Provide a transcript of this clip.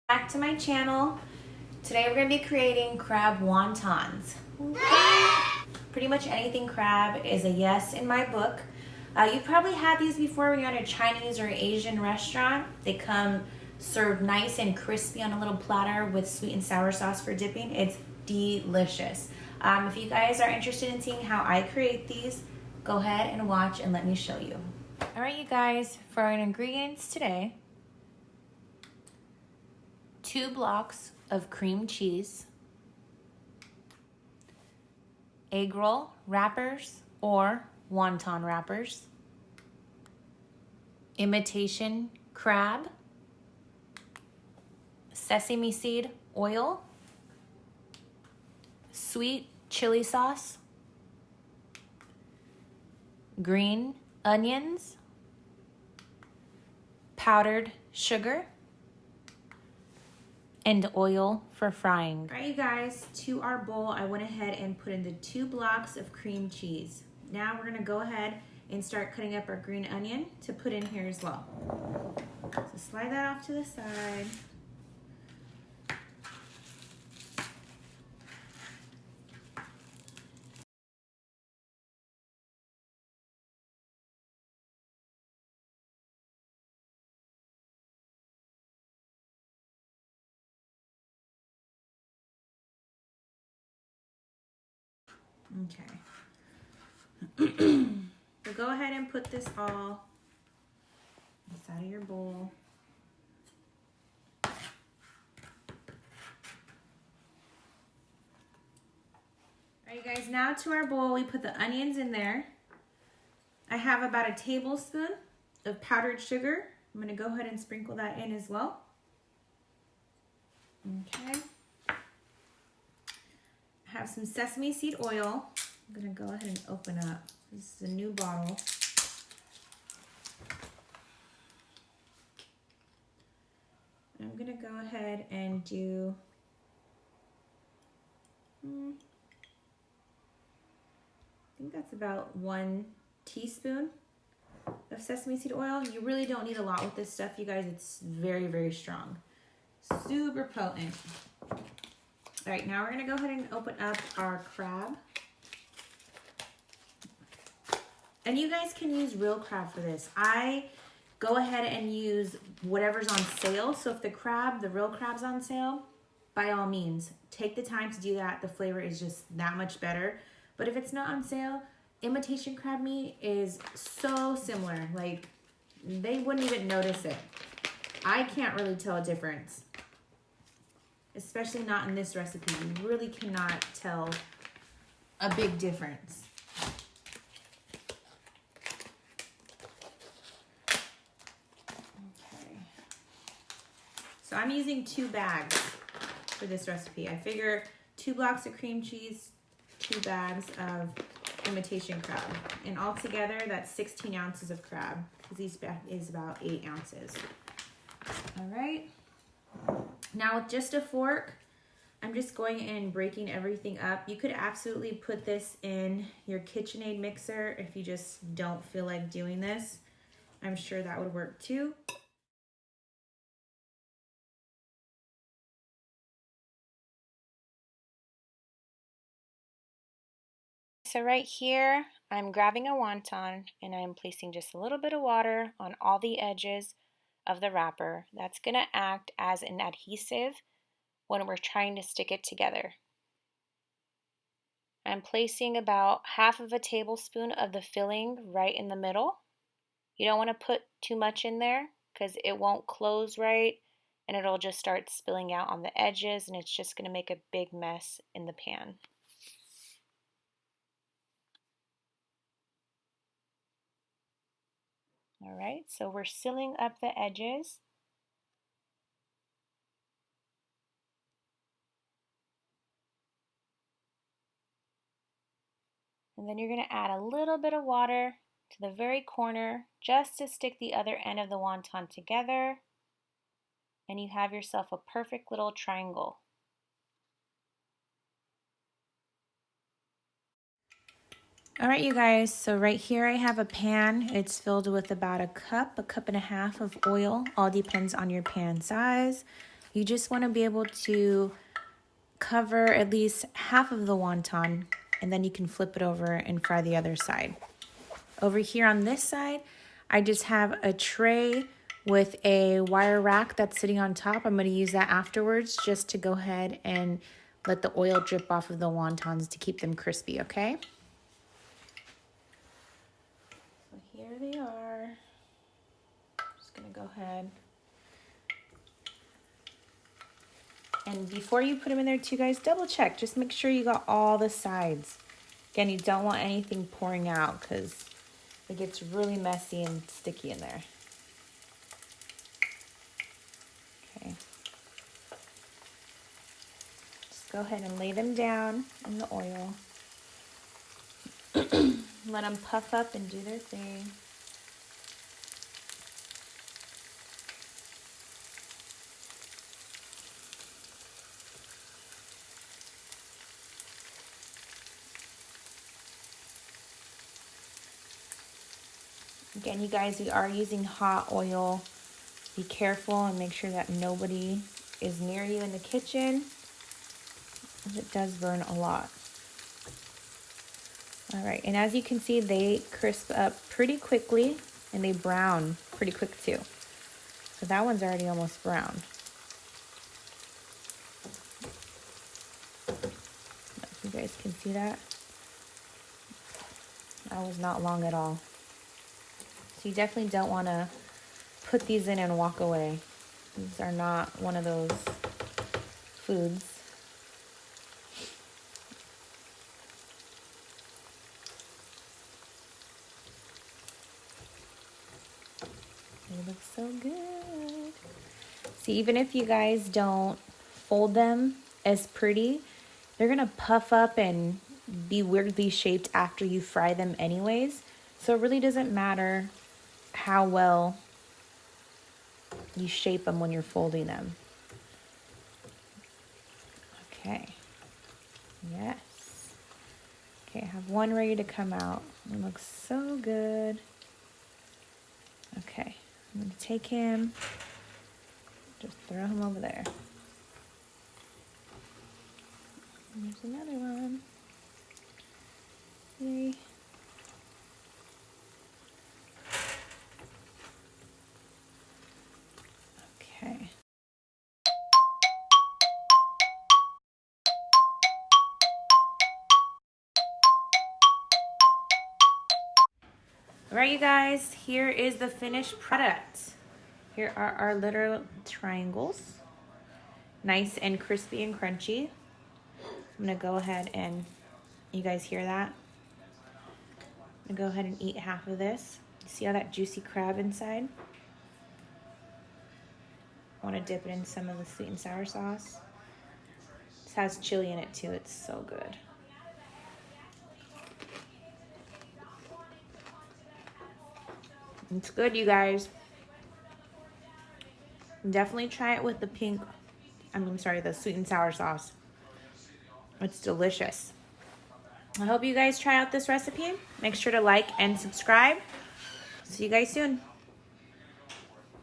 Back to my channel. Today we're going to be creating crab wontons. Pretty much anything crab is a yes in my book. You've probably had these before when you're at a Chinese or Asian restaurant. They come served nice and crispy on a little platter with sweet and sour sauce for dipping. It's delicious. If you guys are interested in seeing how I create these, go ahead and watch and let me show you. All right, you guys, for our ingredients today, 2 blocks of cream cheese, egg roll wrappers or wonton wrappers, imitation crab, sesame seed oil, sweet chili sauce, green onions, powdered sugar, and oil for frying. All right, you guys, to our bowl, I went ahead and put in the 2 blocks of cream cheese. Now we're gonna go ahead and start cutting up our green onion to put in here as well. So slide that off to the side. Okay. So go ahead and put this all inside of your bowl. All right, you guys, now to our bowl, we put the onions in there. I have about a tablespoon of powdered sugar. I'm gonna go ahead and sprinkle that in as well. Okay. I have some sesame seed oil. I'm gonna go ahead and open up. This is a new bottle. I'm gonna go ahead and do I think that's about 1 teaspoon of sesame seed oil. You really don't need a lot with this stuff, you guys. It's very, very strong. Super potent. All right, now we're gonna go ahead and open up our crab. And you guys can use real crab for this. I go ahead and use whatever's on sale. So if the real crab's on sale, by all means, take the time to do that. The flavor is just that much better. But if it's not on sale, imitation crab meat is so similar. Like, they wouldn't even notice it. I can't really tell a difference, especially not in this recipe. You really cannot tell a big difference. Okay. So I'm using 2 bags for this recipe. I figure 2 blocks of cream cheese, 2 bags of imitation crab. And altogether, that's 16 ounces of crab, because each bag is about 8 ounces. All right. Now with just a fork, I'm just going in and breaking everything up. You could absolutely put this in your KitchenAid mixer if you just don't feel like doing this. I'm sure that would work too. So right here, I'm grabbing a wonton and I'm placing just a little bit of water on all the edges of the wrapper. That's gonna act as an adhesive when we're trying to stick it together. I'm placing about half of a tablespoon of the filling right in the middle. You don't want to put too much in there because it won't close right and it'll just start spilling out on the edges and it's just going to make a big mess in the pan. All right, so we're sealing up the edges. And then you're going to add a little bit of water to the very corner just to stick the other end of the wonton together. And you have yourself a perfect little triangle. All right, you guys, so right here I have a pan. It's filled with about a cup and a half of oil. All depends on your pan size. You just want to be able to cover at least half of the wonton, and then you can flip it over and fry the other side. Over here on this side, I just have a tray with a wire rack that's sitting on top. I'm going to use that afterwards just to go ahead and let the oil drip off of the wontons to keep them crispy, okay? So here they are. Just going to go ahead. And before you put them in there too, guys, double check. Just make sure you got all the sides. Again, you don't want anything pouring out because it gets really messy and sticky in there. Okay. Just go ahead and lay them down in the oil. Let them puff up and do their thing. Again, you guys, we are using hot oil. Be careful and make sure that nobody is near you in the kitchen, as it does burn a lot. All right, and as you can see, they crisp up pretty quickly and they brown pretty quick too. So that one's already almost brown. If you guys can see that. That was not long at all. So you definitely don't want to put these in and walk away. These are not one of those foods. They look so good. See, even if you guys don't fold them as pretty, they're gonna puff up and be weirdly shaped after you fry them anyways. So it really doesn't matter how well you shape them when you're folding them. Okay. Yes. Okay, I have one ready to come out. It looks so good. Okay, I'm gonna take him, just throw him over there. And there's another one. Yay. Okay. All right, you guys, here is the finished product. Here are our little triangles. Nice and crispy and crunchy. I'm gonna go ahead and, you guys hear that? I'm gonna go ahead and eat half of this. See all that juicy crab inside? I wanna dip it in some of the sweet and sour sauce. This has chili in it too, it's so good. It's good, you guys. Definitely try it with the the sweet and sour sauce. It's delicious. I hope you guys try out this recipe. Make sure to like and subscribe. See you guys soon.